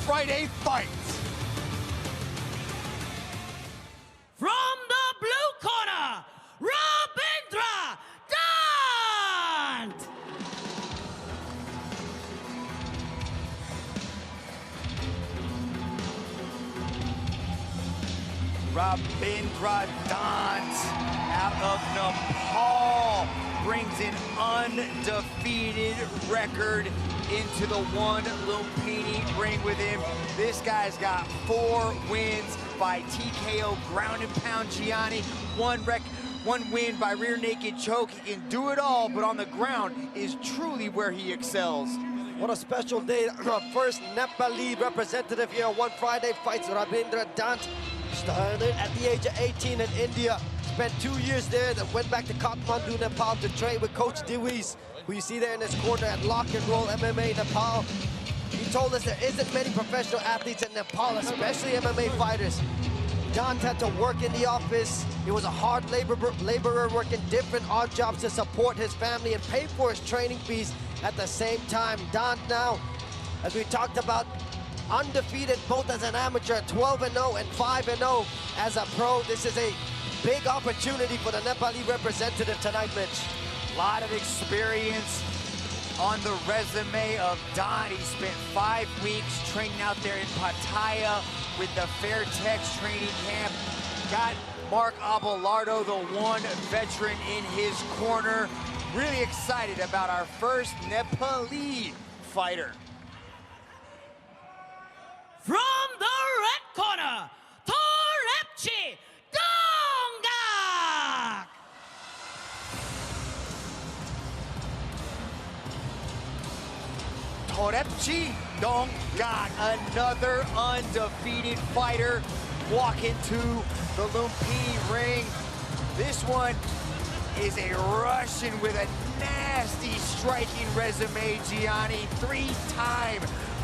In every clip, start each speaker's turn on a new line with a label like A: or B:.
A: Friday Fights.
B: From the blue corner, Rabindra Dhant!
A: Rabindra Dhant out of Nepal brings an undefeated record into the one Lumpini ring with him. This guy's got 4 wins by TKO ground and pound Gianni, one win by rear naked choke. He can do it all, but on the ground is truly where he excels.
C: What a special day. Our first Nepali representative here on One Friday Fights. Rabindra Dhant started at the age of 18 in India. Spent 2 years there, then went back to Kathmandu, Nepal to train with Coach Dewees, who you see there in his corner at Lock and Roll MMA Nepal. He told us there isn't many professional athletes in Nepal, especially MMA fighters. Dhant had to work in the office. He was a hard laborer working different odd jobs to support his family and pay for his training fees at the same time. Dhant now, as we talked about, undefeated both as an amateur, 12-0 and 5-0 as a pro. This is a big opportunity for the Nepali representative tonight, Mitch.
A: A lot of experience on the resume of Dhant. He spent 5 weeks training out there in Pattaya with the Fairtex training camp. Got Mark Abelardo, the one veteran, in his corner. Really excited about our first Nepali fighter.
B: From the red corner, Torepchi Dongak!
A: Torepchi Dongak, another undefeated fighter, walking to the Lumpini ring. This one is a Russian with a nasty striking resume, Gianni. 3-time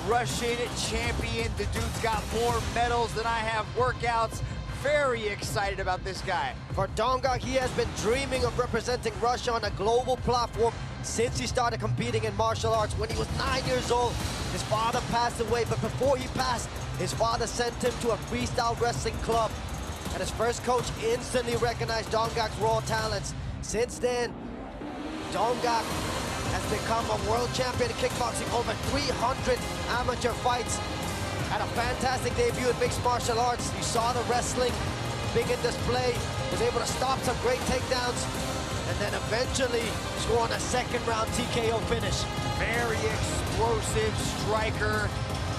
A: Russian champion. The dude's got more medals than I have workouts. Very excited about this guy.
C: For Dongak, he has been dreaming of representing Russia on a global platform since he started competing in martial arts when he was 9 years old. His father passed away, but before he passed, his father sent him to a freestyle wrestling club. And his first coach instantly recognized Dongak's raw talents. Since then, Dongak has become a world champion in kickboxing, over 300 amateur fights. Had a fantastic debut in mixed martial arts. You saw the wrestling, big in display, was able to stop some great takedowns, and then eventually scoring a second-round TKO finish.
A: Very explosive striker.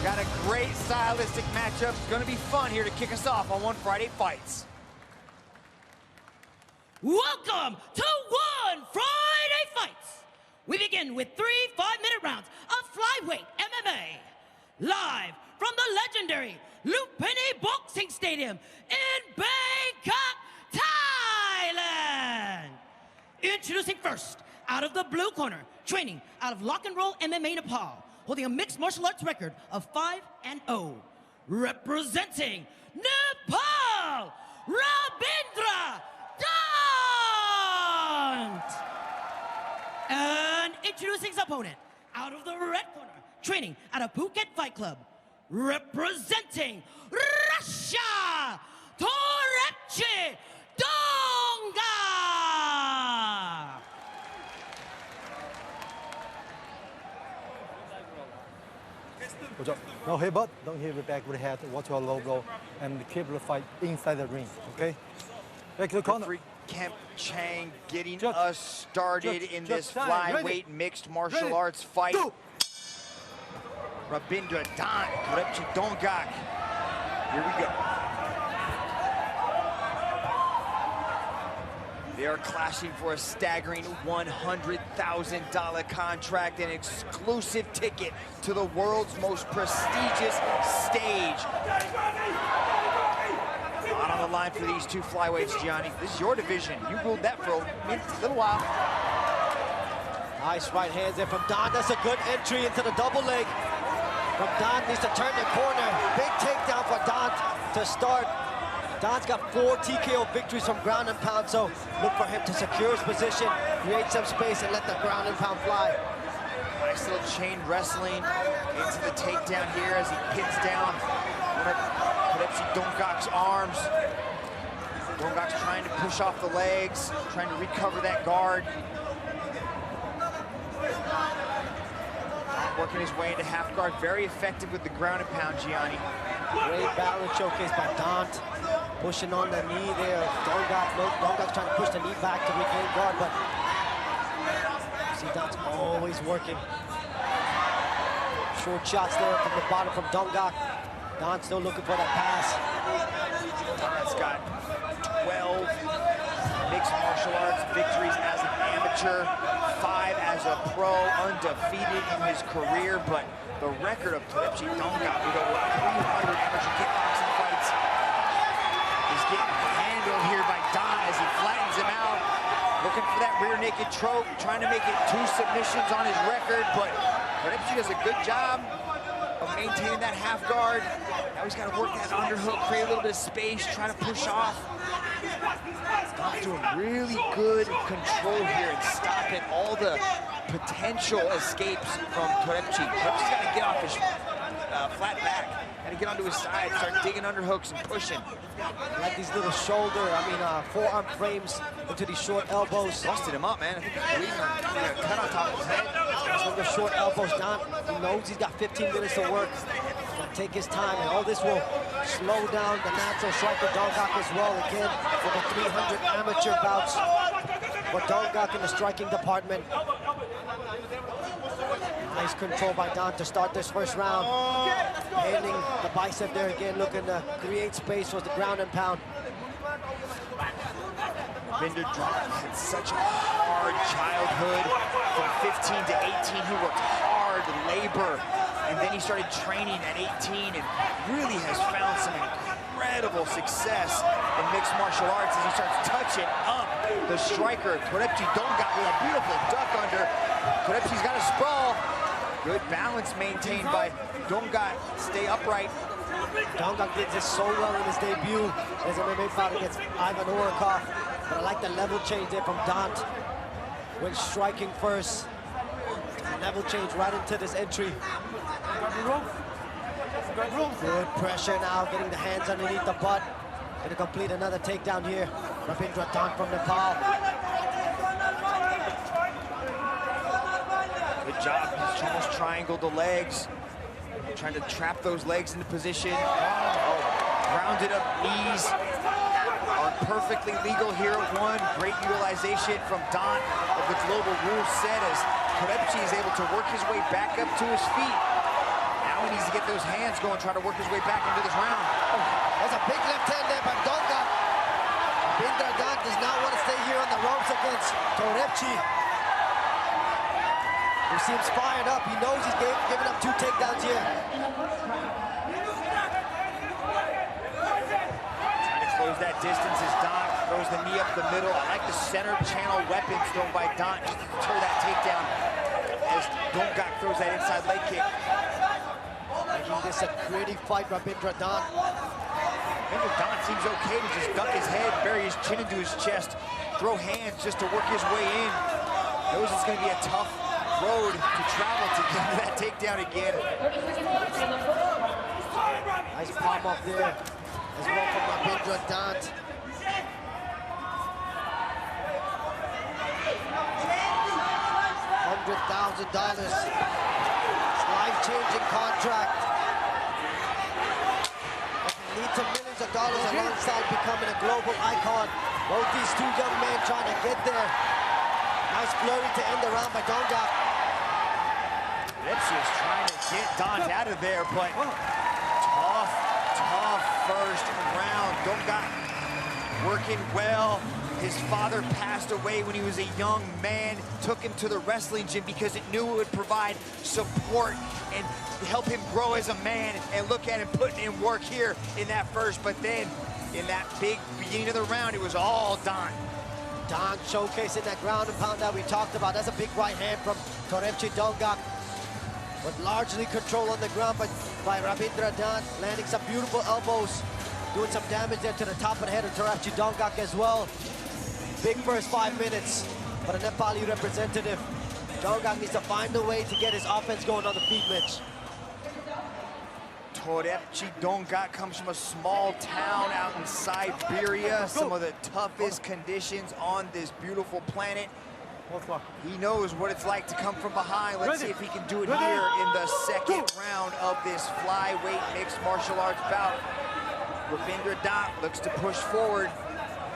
A: Got a great stylistic matchup. It's gonna be fun here to kick us off on One Friday Fights.
B: Welcome to One Friday Fights! We begin with 3 5-minute rounds of flyweight MMA. Live from the legendary Lumpini Boxing Stadium in Bangkok, Thailand. Introducing first, out of the blue corner, training out of Lock and Roll MMA Nepal, holding a mixed martial arts record of 5-0. Representing Nepal, Rabindra Dhant! And introducing his opponent, out of the red corner, training at a Phuket Fight Club, representing Russia, Torepchi Dongak!
D: No headbutt, don't hit it back with the head, watch your logo, and keep the fight inside the ring, okay? Back to the corner.
A: Referee Kemp Chang getting
D: Judge.
A: us started in this flyweight mixed martial arts fight.
D: Go.
A: Rabindra Dhant, Torepchi Dongak. Here we go. They are clashing for a staggering $100,000 contract, an exclusive ticket to the world's most prestigious stage. A lot on the line for these two flyweights, Gianni. This is your division. You ruled that for a little while.
C: Nice right hands there from Dhant. That's a good entry into the double leg. From Dhant, needs to turn the corner. Big takedown for Dhant to start. Dhant's got 4 TKO victories from ground and pound, so look for him to secure his position, create some space, and let the ground and pound fly.
A: Nice little chain wrestling. into the takedown here as he pins down one of Todepchi Dongak's arms. Dongak's trying to push off the legs, trying to recover that guard. Working his way into half guard, very effective with the ground and pound, Gianni.
C: Great balance showcase by Dhant. Pushing on the knee there. Dongak's trying to push the knee back to regain guard, but see Dhant's always working. Short shots there from the bottom from Dongak. Dhant still looking for that pass.
A: Dhant's got 12 mixed martial arts victories as an amateur, 5 as a pro, undefeated in his career, but the record of Todepchi Dongak with over 300 amateur kickboxing fights is getting handled here by Dhant as he flattens him out, looking for that rear naked choke, trying to make it 2 submissions on his record, but Todepchi does a good job of maintaining that half guard. Now he's got to work that underhook, create a little bit of space, try to push off. Dhant's doing really good control here and stopping all the potential escapes from Todepchi. Todepchi's got to get off his flat back, got to get onto his side, start digging underhooks and pushing.
C: I like these little forearm frames into these short elbows.
A: Busted him up, man. I think he's bleeding on, cut on top of his head.
C: From the short elbows down, he knows he's got 15 minutes to work. He's gonna take his time, and all this will slow down the natural striker Dongak as well. Again, for the 300 amateur bouts for Dongak in the striking department. Nice control by Dhant to start this first round. Handling the bicep there again, looking to create space for the ground and pound.
A: Rabindra had such a hard childhood. From 15 to 18, he worked hard, labor, and then he started training at 18 and really has found some incredible success in mixed martial arts as he starts touching up the striker. Todepchi Dongak with a beautiful duck under. Todepchi's got a sprawl. Good balance maintained by Dongak. Stay upright.
C: Dongak did this so well in his debut as MMA fight against Ivan Orikov. But I like the level change there from Dhant. When striking first, level change right into this entry. Good pressure now, getting the hands underneath the butt. Gonna complete another takedown here. Rabindra Dhant from Nepal.
A: Good job, he's almost triangled the legs. Trying to trap those legs into position. Grounded up knees. Are perfectly legal here at 1. Great utilization from Dhant of the global rule set as Todepchi is able to work his way back up to his feet. Now he needs to get those hands going, trying to work his way back into this round.
C: That's a big left hand there by Dongak. Rabindra Dhant does not want to stay here on the ropes against Todepchi. He seems fired up. He knows he's giving up 2 takedowns here.
A: Close that distance as Dhant throws the knee up the middle. I like the center channel weapons thrown by Dhant just to deter that takedown as Dongak throws that inside leg kick.
C: Making this a gritty fight, Rabindra Dhant.
A: Rabindra Dhant seems okay to just duck his head, bury his chin into his chest, throw hands just to work his way in. Knows it's going to be a tough road to travel to get to that takedown again.
C: Nice palm up there as well from Rabindra Dhant. $100,000. It's life-changing contract. And can lead to millions of dollars alongside becoming a global icon. Both these 2 young men trying to get there. Nice flurry to end the round by Dongak.
A: Todepchi is trying to get Dhant out of there, but tough first round. Dongak working well. His father passed away when he was a young man, took him to the wrestling gym because it knew it would provide support and help him grow as a man, and look at him putting in work here in that first, but then in that big beginning of the round, it was all Dhant.
C: Dhant showcasing that ground and pound that we talked about. That's a big right hand from Todepchi Dongak. But largely control on the ground by Rabindra Dhant, landing some beautiful elbows, doing some damage there to the top of the head of Todepchi Dongak as well. Big first 5 minutes for the Nepali representative. Dongak needs to find a way to get his offense going on the feet, Mitch.
A: Torebchi Dongak comes from a small town out in Siberia, some of the toughest conditions on this beautiful planet. He knows what it's like to come from behind. Let's see if he can do it here in the second round of this flyweight mixed martial arts bout. Rabindra Dhant looks to push forward,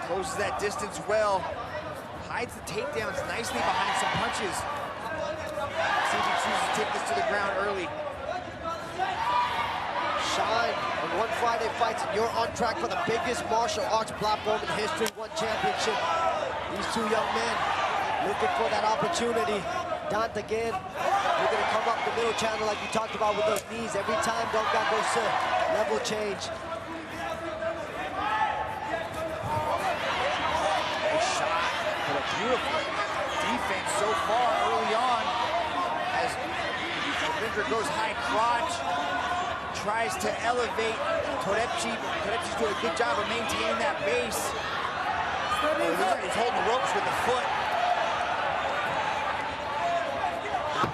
A: closes that distance well, hides the takedowns nicely behind some punches. See if he chooses to take this to the ground early.
C: Shine on One Friday Fights, and you're on track for the biggest martial arts platform in history, one championship. These two young men looking for that opportunity. Dhant again, you're gonna come up the middle channel like we talked about with those knees. Every time Dongak goes to level change.
A: Nice shot, but a beautiful defense so far early on. As Rabindra goes high crotch, tries to elevate Torebchi. Torebchi's doing a good job of maintaining that base. He's holding the ropes with the foot.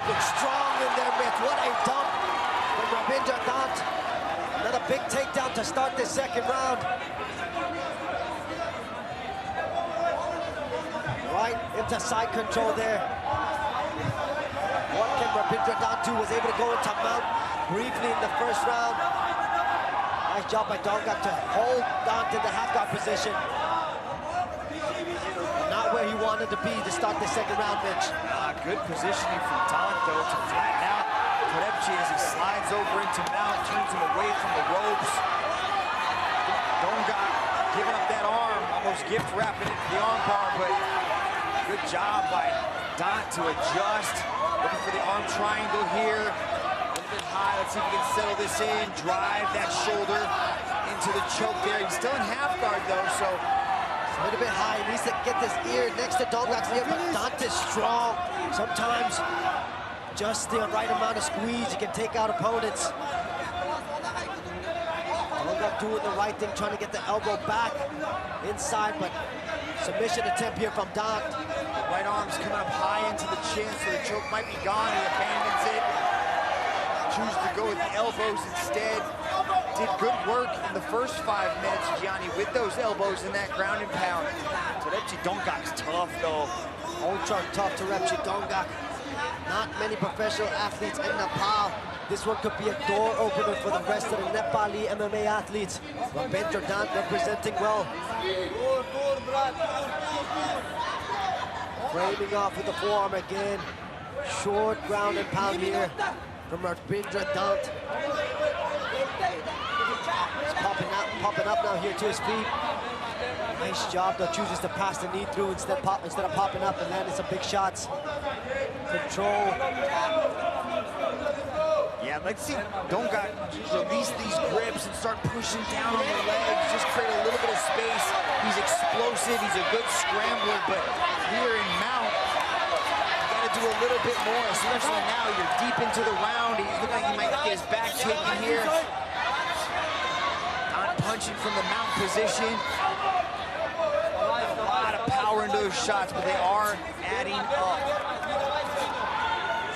C: Looks strong in there, Mitch. What a dump from Rabindra Dhant. Another big takedown to start this second round. Right into side control there. What can Rabindra Dhant do? Was able to go into mount briefly in the first round. Nice job by Dongak to hold Dhant in the half-guard position. Not where he wanted to be to start the second round, Mitch.
A: Good positioning from Dhant, though, to flatten out Torebchi as he slides over into mount, turns him away from the ropes. Dongak giving up that arm, almost gift wrapping it to the arm bar, but good job by Dhant to adjust. Looking for the arm triangle here. A little bit high. Let's see if he can settle this in. Drive that shoulder into the choke there. He's still in half guard, though, so
C: a little bit high. He needs to get this ear next to Dongak's ear, but Dhant is strong. Sometimes just the right amount of squeeze, you can take out opponents. Dongak doing the right thing, trying to get the elbow back inside, but submission attempt here from Dhant.
A: The right arm's coming up high into the chin, so the choke might be gone. He abandons it. Chooses to go with the elbows instead. Did good work in the first 5 minutes, Gianni, with those elbows in that ground and pound. Torebchi Dongak's tough, though.
C: Ultra tough Torebchi Dongak. Not many professional athletes in Nepal. This one could be a door opener for the rest of the Nepali MMA athletes. Rabindra Dhant representing well. Framing off with the forearm again. Short ground and pound here from Rabindra Dhant. He's popping up now here to his feet. Nice job, though. Chooses to pass the knee through instead of popping up and landing some big shots. Control.
A: Yeah, let's see Dongak release these grips and start pushing down on the legs. Just create a little bit of space. He's explosive. He's a good scrambler, but here in mount, you got to do a little bit more, especially now. You're deep into the round. He's looking like he might get his back taken here. Not punching from the mount position. A lot of power into those shots, but they are adding up.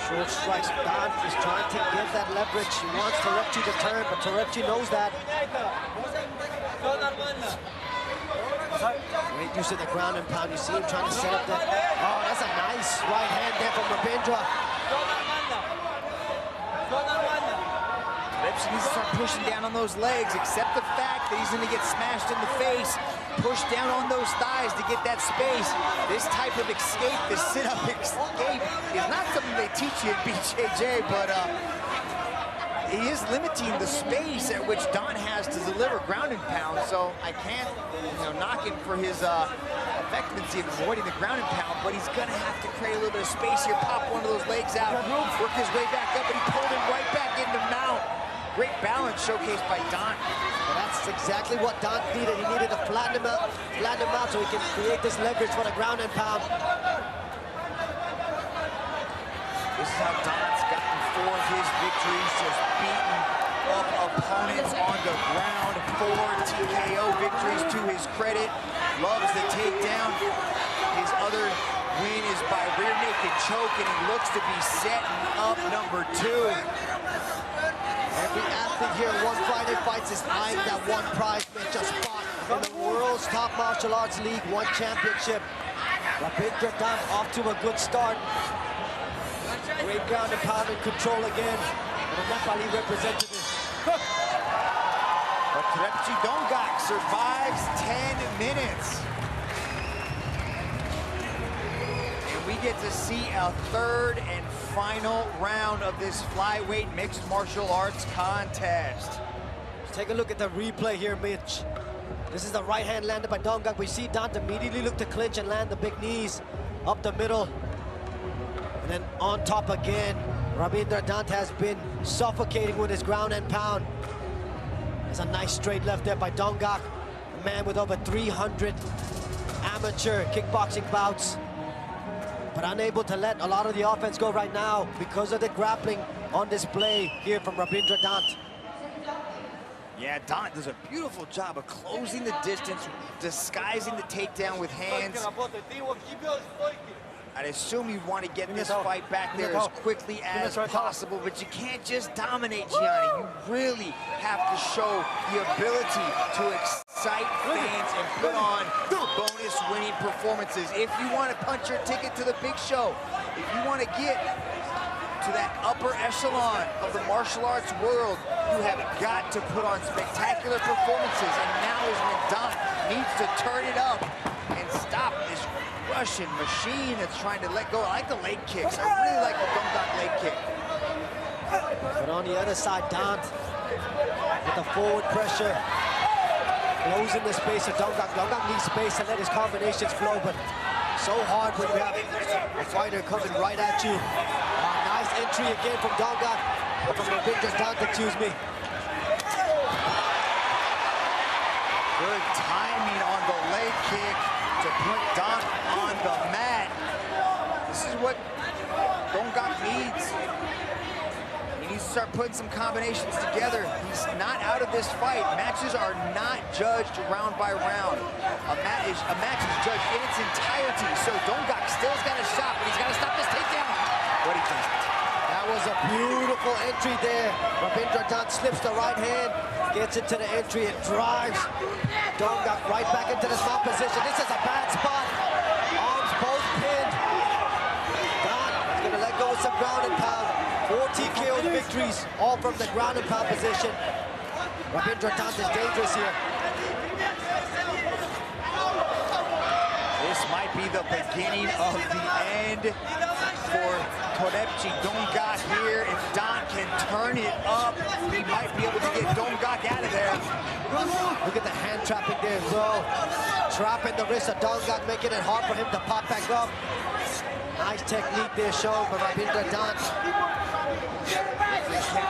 C: Short strikes. Dhant is trying to get that leverage. He wants Torebchi to turn, but Torebchi knows that. Great use of the ground and pound. You see him trying to set up that. Oh, that's a nice right hand there from Rabindra.
A: Torebchi needs to start pushing down on those legs. Accept the fact that he's going to get smashed in the face. Push down on those thighs to get that space. This type of escape, this sit-up escape, is not something they teach you at BJJ, but he is limiting the space at which Dhant has to deliver ground and pound. So I can't, knock him for his effectiveness of avoiding the ground and pound, but he's gonna have to create a little bit of space here. Pop one of those legs out, work his way back up, and he pulled him right back into mount. Great balance showcased by Dhant.
C: Well, that's exactly what Dhant needed. He needed to flatten him out so he can create this leverage for the ground and pound.
A: This is how Dhant's gotten 4 of his victories, just beating up opponents on the ground. 4 TKO victories to his credit. Loves the takedown. His other win is by rear naked choke, and he looks to be setting up number 2.
C: Every athlete here at One Friday Fights is eyeing that one prize match, a spot in the world's top martial arts league, one championship. Rabindra Dhant off to a good start. Great ground and pound and control again. And the Nepali representative.
A: But Thorepchi Dongak survives 10 minutes. And we get to see a third and final round of this flyweight mixed martial arts contest.
C: Let's take a look at the replay here, Mitch. This is the right hand landed by Dongak. We see Dhant immediately look to clinch and land the big knees up the middle. And then on top again. Rabindra Dhant has been suffocating with his ground and pound. There's a nice straight left there by Dongak, a man with over 300 amateur kickboxing bouts, but unable to let a lot of the offense go right now because of the grappling on display here from Rabindra Dhant.
A: Yeah, Dhant does a beautiful job of closing the distance, disguising the takedown with hands. I'd assume you want to get this fight back there as quickly as possible, but you can't just dominate, Gianni. You really have to show the ability to excite fans and put on bonus winning performances. If you want to punch your ticket to the big show, if you want to get to that upper echelon of the martial arts world, you have got to put on spectacular performances, and now is when Dhant needs to turn it up and stop this Russian machine that's trying to let go. I like the leg kicks. I really like the Dongak leg kick.
C: But on the other side, Dhant with the forward pressure, closing the space of Dongak. Dongak needs space to let his combinations flow, but so hard when you have a fighter coming right at you. Nice entry again from Dongak, from Rabindra Dhant, excuse me.
A: Good timing on the leg kick to put Dhant on the mat. This is what Dongak needs. He needs to start putting some combinations together. He's not out of this fight. Matches are not judged round by round. A match is judged in its entirety. So Dongak still's got a shot, but he's got to stop this takedown. But he doesn't.
C: That was a beautiful entry there. Rabindra Dhant slips the right hand, gets into the entry and drives Dongak right back into the mount position. This is a bad spot. Arms both pinned. Dhant is going to let go with some ground and pound. 4 TKO victories, all from the ground and pound position. Rabindra Dhant is dangerous here.
A: This might be the beginning of the end for Thorepchi Dongak here. If Dhant can turn it up, he might be able to get Dongak out of there.
C: Look at the hand trapping there as well. Trapping the wrist of Dongak, making it hard for him to pop back up. Nice technique there shown by Rabindra Dhant.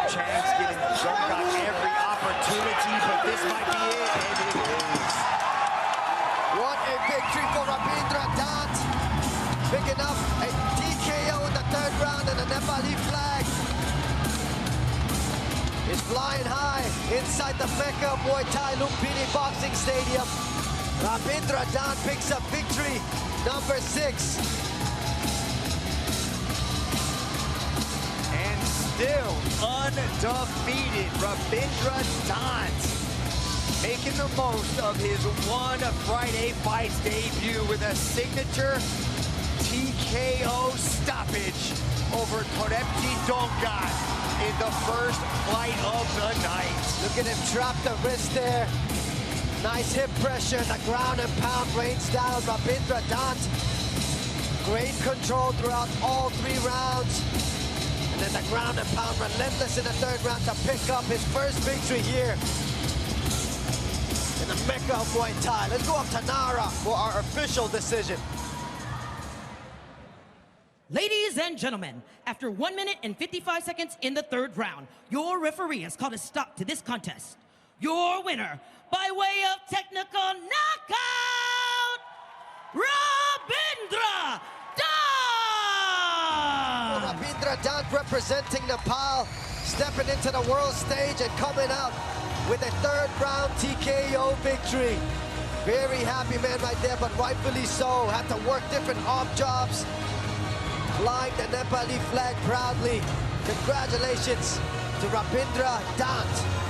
A: Chang's giving Dongak every opportunity, but this might be it, and it is.
C: What a victory for Rabindra Dhant. Picking up a TKO in the 3rd round and a Nepali flag. Is flying high inside the Mecca of Muay Thai Lumpini Boxing Stadium. Rabindra Dhant picks up victory number 6.
A: And still undefeated, Rabindra Dhant making the most of his One Friday Fights debut with a signature TKO stoppage over Thorepchi Dongak in the first fight of the night.
C: Look at him trap the wrist there. Nice hip pressure, the ground and pound rains down. Rabindra Dhant, great control throughout all 3 rounds. And then the ground and pound relentless in the 3rd round to pick up his first victory here in the Mecca of Muay Thai. Let's go up to Nara for our official decision.
B: Ladies and gentlemen, after 1 minute and 55 seconds in the 3rd round, your referee has called a stop to this contest. Your winner, by way of technical knockout, Rabindra Dhant!
C: Rabindra Dhant representing Nepal, stepping into the world stage and coming out with a 3rd round TKO victory. Very happy man right there, but rightfully so. Had to work different off jobs. Flying the Nepali flag proudly. Congratulations to Rabindra Dhant.